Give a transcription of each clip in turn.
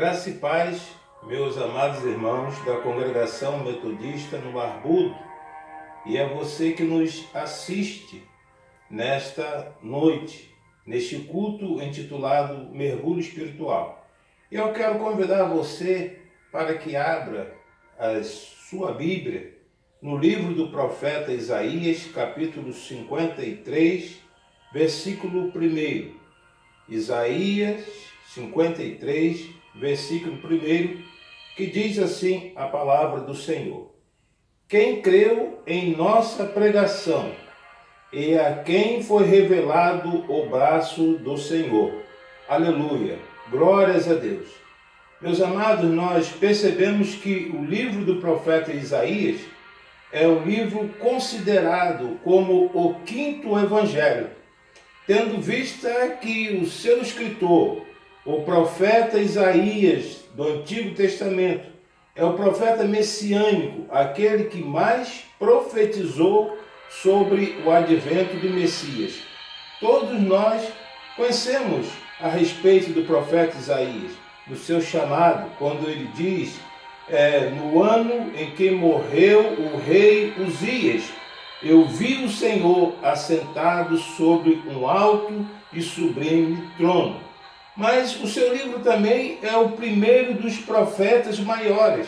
Graça e paz, meus amados irmãos da Congregação Metodista no Barbudo, e a você que nos assiste nesta noite, neste culto intitulado Mergulho Espiritual. E eu quero convidar você para que abra a sua Bíblia no livro do profeta Isaías, capítulo 53, versículo 1. Isaías 53, versículo 1, que diz assim a palavra do Senhor: Quem creu em nossa pregação e a quem foi revelado o braço do Senhor. Aleluia, glórias a Deus. Meus amados, nós percebemos que o livro do profeta Isaías é o livro considerado como o quinto evangelho, tendo vista que o seu escritor, o profeta Isaías do Antigo Testamento, é o profeta messiânico, aquele que mais profetizou sobre o advento do Messias. Todos nós conhecemos a respeito do profeta Isaías, do seu chamado, quando ele diz, no ano em que morreu o rei Uzias, eu vi o Senhor assentado sobre um alto e sublime trono. Mas o seu livro também é o primeiro dos profetas maiores.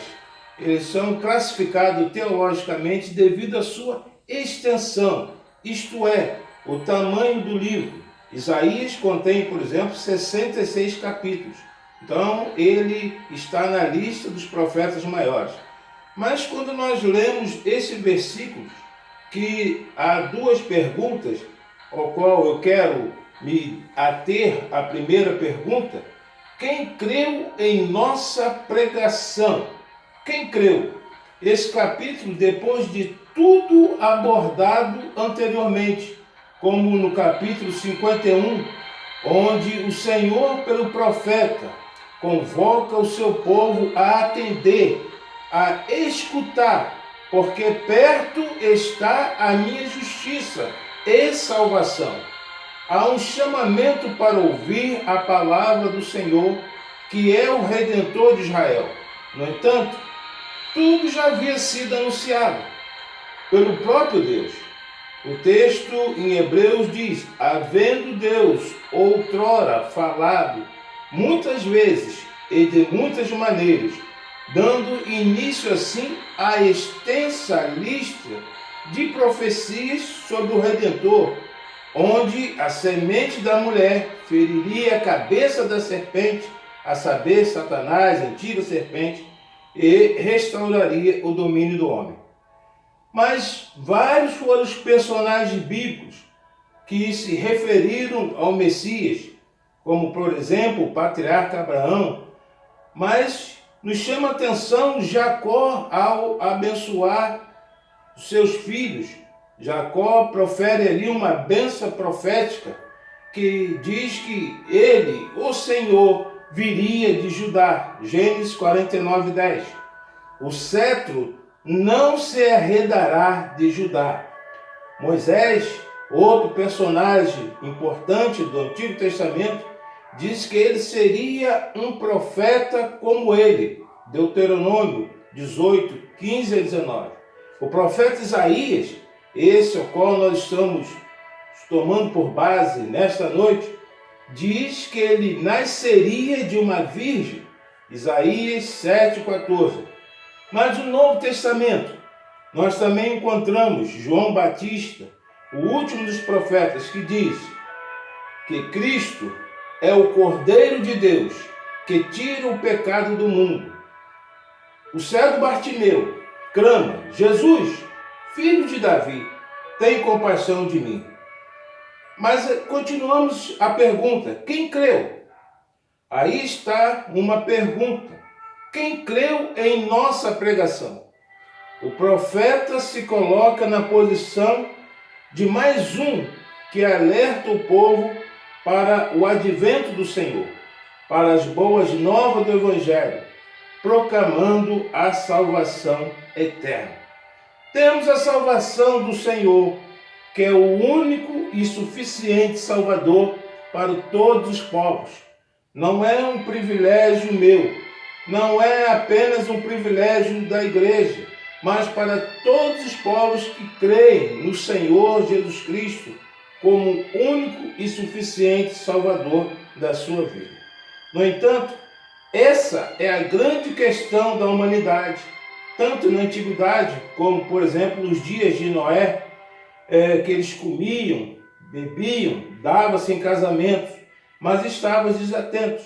Eles são classificados teologicamente devido à sua extensão, isto é, o tamanho do livro. Isaías contém, por exemplo, 66 capítulos. Então, ele está na lista dos profetas maiores. Mas quando nós lemos esse versículo, que há duas perguntas, ao qual eu quero me ater à primeira pergunta: quem creu em nossa pregação? Quem creu? Esse capítulo, depois de tudo abordado anteriormente, como no capítulo 51, onde o Senhor, pelo profeta, convoca o seu povo a atender, a escutar, porque perto está a minha justiça e salvação. Há um chamamento para ouvir a palavra do Senhor, que é o Redentor de Israel. No entanto, tudo já havia sido anunciado pelo próprio Deus. O texto em Hebreus diz: havendo Deus outrora falado muitas vezes e de muitas maneiras, dando início assim à extensa lista de profecias sobre o Redentor, onde a semente da mulher feriria a cabeça da serpente, a saber, Satanás, a antiga serpente, e restauraria o domínio do homem. Mas vários foram os personagens bíblicos que se referiram ao Messias, como, por exemplo, o patriarca Abraão, mas nos chama a atenção Jacó ao abençoar os seus filhos. Jacó profere ali uma bênção profética que diz que ele, o Senhor, viria de Judá. Gênesis 49:10. O cetro não se arredará de Judá. Moisés, outro personagem importante do Antigo Testamento, diz que ele seria um profeta como ele. Deuteronômio 18:15-19. O profeta Isaías, esse ao qual nós estamos tomando por base nesta noite, diz que ele nasceria de uma virgem. Isaías 7:14. Mas no Novo Testamento, nós também encontramos João Batista, o último dos profetas, que diz que Cristo é o Cordeiro de Deus que tira o pecado do mundo. O cego Bartimeu clama: Jesus, filho de Davi, tem compaixão de mim. Mas continuamos a pergunta: quem creu? Aí está uma pergunta: quem creu em nossa pregação? O profeta se coloca na posição de mais um que alerta o povo para o advento do Senhor, para as boas novas do Evangelho, proclamando a salvação eterna. Temos a salvação do Senhor, que é o único e suficiente Salvador para todos os povos. Não é um privilégio meu, não é apenas um privilégio da igreja, mas para todos os povos que creem no Senhor Jesus Cristo como o único e suficiente Salvador da sua vida. No entanto, essa é a grande questão da humanidade, tanto na antiguidade como, por exemplo, nos dias de Noé, que eles comiam, bebiam, davam-se em casamentos, mas estavam desatentos.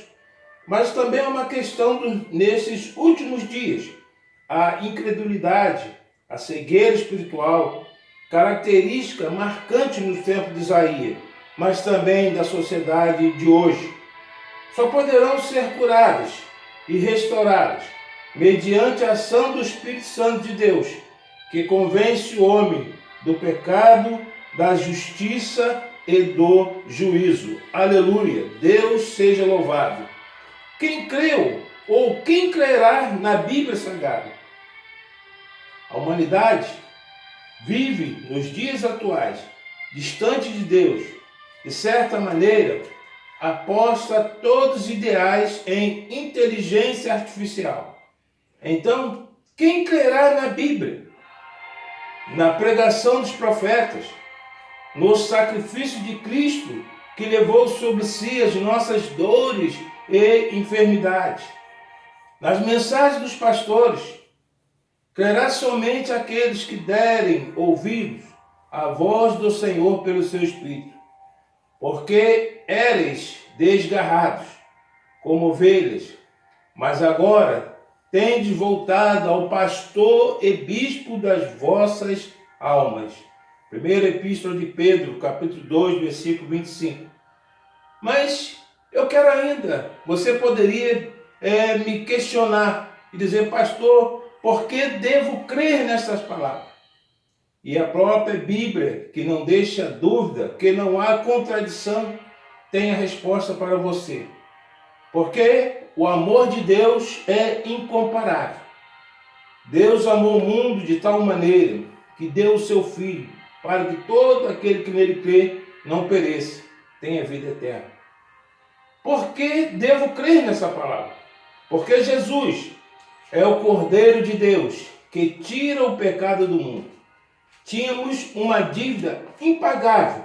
Mas também é uma questão nesses últimos dias, a incredulidade, a cegueira espiritual, característica marcante no tempo de Isaías, mas também da sociedade de hoje. Só poderão ser curadas e restauradas mediante a ação do Espírito Santo de Deus, que convence o homem do pecado, da justiça e do juízo. Aleluia! Deus seja louvado. Quem creu ou quem crerá na Bíblia Sagrada? A humanidade vive nos dias atuais, distante de Deus, de certa maneira, aposta todos os ideais em inteligência artificial. Então, quem crerá na Bíblia, na pregação dos profetas, no sacrifício de Cristo que levou sobre si as nossas dores e enfermidades, nas mensagens dos pastores? Crerá somente aqueles que derem ouvidos à voz do Senhor pelo seu Espírito, porque éreis desgarrados como ovelhas, mas agora tendes voltado ao pastor e bispo das vossas almas. Primeira Epístola de Pedro, capítulo 2, versículo 25. Mas eu quero ainda, você poderia me questionar e dizer, pastor, por que devo crer nessas palavras? E a própria Bíblia, que não deixa dúvida, que não há contradição, tem a resposta para você. Porque o amor de Deus é incomparável. Deus amou o mundo de tal maneira que deu o seu Filho, para que todo aquele que nele crê não pereça, tenha vida eterna. Por que devo crer nessa palavra? Porque Jesus é o Cordeiro de Deus que tira o pecado do mundo. Tínhamos uma dívida impagável,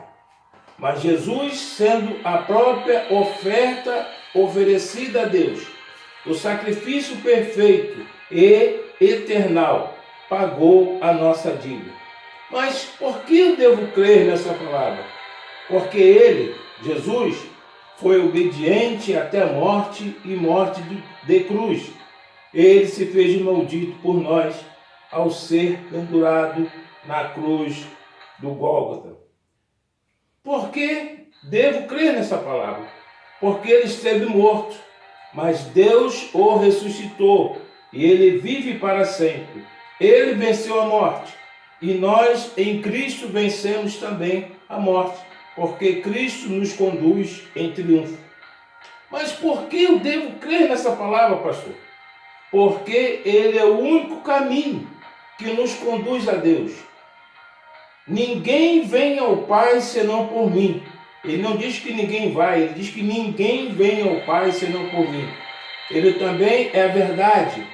mas Jesus, sendo a própria oferta oferecida a Deus, o sacrifício perfeito e eternal, pagou a nossa dívida. Mas por que eu devo crer nessa palavra? Porque ele, Jesus, foi obediente até a morte e morte de cruz. Ele se fez maldito por nós ao ser pendurado na cruz do Gólgota. Por que devo crer nessa palavra? Porque ele esteve morto, mas Deus o ressuscitou e ele vive para sempre. Ele venceu a morte e nós em Cristo vencemos também a morte, porque Cristo nos conduz em triunfo. Mas por que eu devo crer nessa palavra, pastor? Porque ele é o único caminho que nos conduz a Deus. Ninguém vem ao Pai senão por mim. Ele não diz que ninguém vai, ele diz que ninguém vem ao Pai senão por mim. Ele também é a verdade,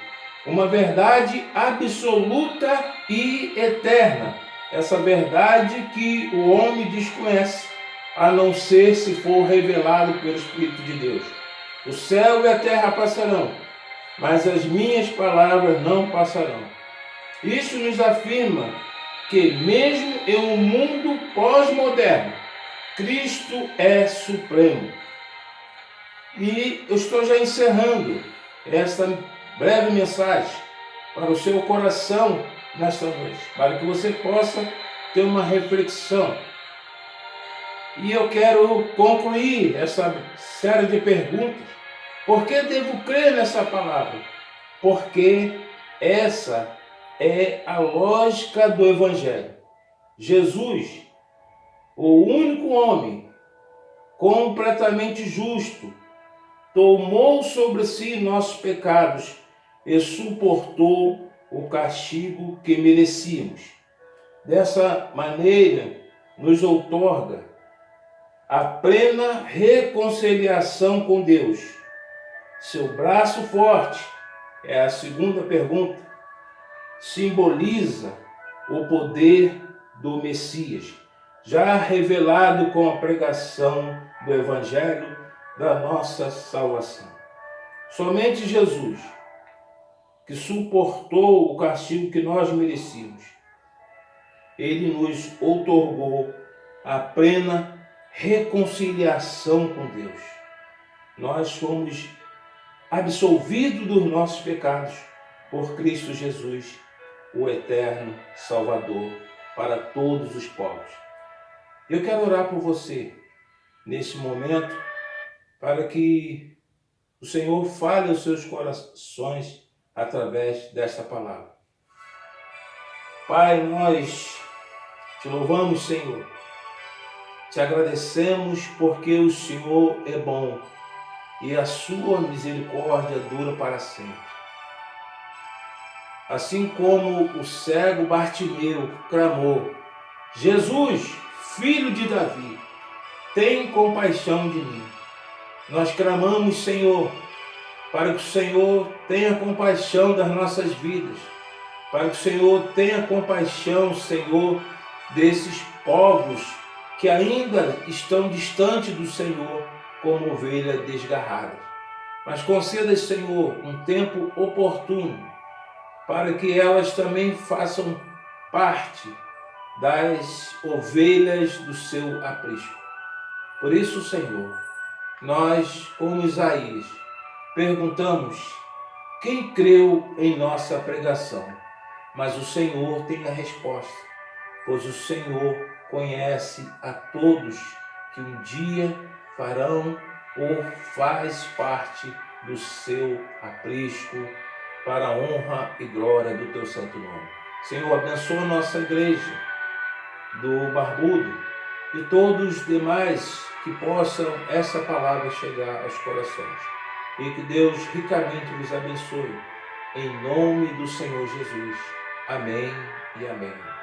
uma verdade absoluta e eterna. Essa verdade que o homem desconhece, a não ser se for revelado pelo Espírito de Deus. O céu e a terra passarão, mas as minhas palavras não passarão. Isso nos afirma que mesmo em um mundo pós-moderno, Cristo é supremo. E eu estou já encerrando esta breve mensagem para o seu coração nesta noite, para que você possa ter uma reflexão. E eu quero concluir essa série de perguntas. Por que devo crer nessa palavra? Porque essa é a lógica do Evangelho. Jesus, o único homem completamente justo, tomou sobre si nossos pecados e suportou o castigo que merecíamos. Dessa maneira, nos outorga a plena reconciliação com Deus. Seu braço forte É a segunda pergunta. Simboliza o poder do Messias, já revelado com a pregação do Evangelho da nossa salvação. Somente Jesus, que suportou o castigo que nós merecíamos, ele nos outorgou a plena reconciliação com Deus. Nós fomos absolvidos dos nossos pecados por Cristo Jesus, o eterno Salvador para todos os povos. Eu quero orar por você nesse momento para que o Senhor fale aos seus corações através desta palavra. Pai, nós te louvamos, Senhor. Te agradecemos porque o Senhor é bom e a sua misericórdia dura para sempre. Assim como o cego Bartimeu clamou: Jesus, filho de Davi, tem compaixão de mim. Nós clamamos, Senhor, para que o Senhor tenha compaixão das nossas vidas, para que o Senhor tenha compaixão, Senhor, desses povos que ainda estão distantes do Senhor como ovelha desgarrada. Mas conceda, Senhor, um tempo oportuno para que elas também façam parte das ovelhas do seu aprisco. Por isso, Senhor, nós, como Isaías, perguntamos: quem creu em nossa pregação? Mas o Senhor tem a resposta, pois o Senhor conhece a todos que um dia farão ou faz parte do seu aprisco, para a honra e glória do teu santo nome. Senhor, abençoa a nossa igreja do Barbudo e todos os demais que possam essa palavra chegar aos corações. E que Deus ricamente vos abençoe. Em nome do Senhor Jesus. Amém e amém.